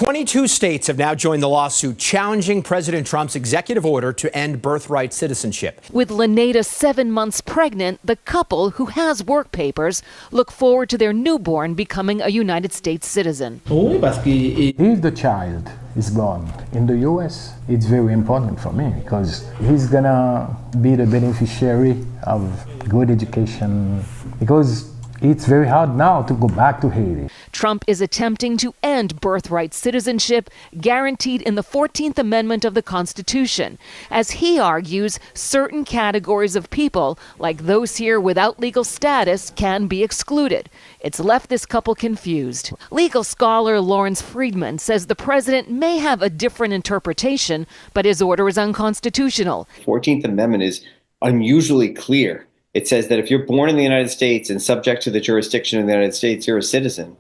22 states have now joined the lawsuit challenging President Trump's executive order to end birthright citizenship. With Lynetta 7 months pregnant, the couple, who has work papers, look forward to their newborn becoming a United States citizen. If the child is born in the U.S., it's very important for me because he's gonna be the beneficiary of good education, because it's very hard now to go back to Haiti. Trump is attempting to end birthright citizenship guaranteed in the 14th Amendment of the Constitution. As he argues, certain categories of people, like those here without legal status, can be excluded. It's left this couple confused. Legal scholar Lawrence Friedman says the president may have a different interpretation, but his order is unconstitutional. 14th Amendment is unusually clear. It says that if you're born in the United States and subject to the jurisdiction of the United States, you're a citizen.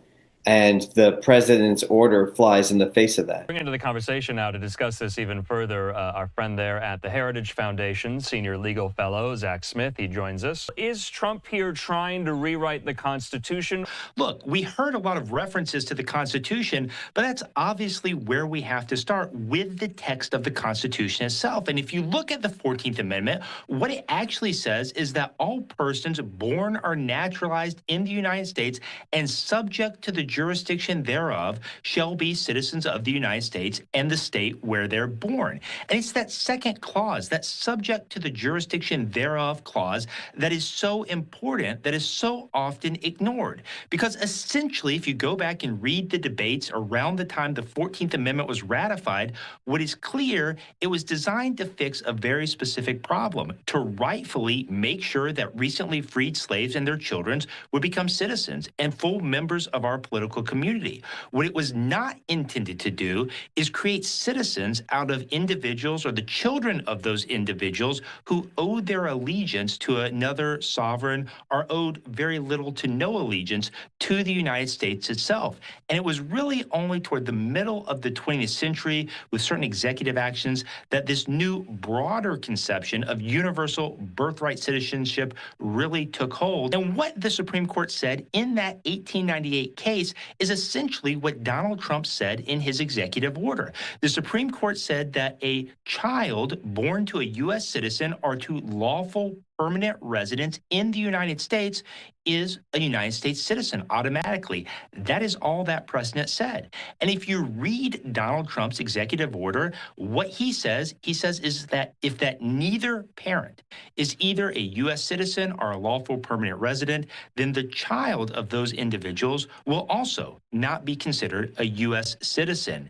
And the president's order flies in the face of that. Bring into the conversation now to discuss this even further, our friend there at the Heritage Foundation, senior legal fellow, Zach Smith. He joins us. Is Trump here trying to rewrite the Constitution? Look, we heard a lot of references to the Constitution, but that's obviously where we have to start, with the text of the Constitution itself. And if you look at the 14th Amendment, what it actually says is that all persons born or naturalized in the United States and subject to the jurisdiction thereof shall be citizens of the United States and the state where they're born. And it's that second clause, that subject to the jurisdiction thereof clause, that is so important, that is so often ignored. Because essentially, if you go back and read the debates around the time the 14th Amendment was ratified, what is clear, it was designed to fix a very specific problem, to rightfully make sure that recently freed slaves and their children would become citizens and full members of our political community. What it was not intended to do is create citizens out of individuals or the children of those individuals who owed their allegiance to another sovereign or owed very little to no allegiance to the United States itself. And it was really only toward the middle of the 20th century, with certain executive actions, that this new broader conception of universal birthright citizenship really took hold. And what the Supreme Court said in that 1898 case is essentially what Donald Trump said in his executive order. The Supreme Court said that a child born to a U.S. citizen or to lawful permanent residents in the United States is a United States citizen automatically. That is all that precedent said. And if you read Donald Trump's executive order, what he says is that if that neither parent is either a U.S. citizen or a lawful permanent resident, then the child of those individuals will also not be considered a U.S. citizen.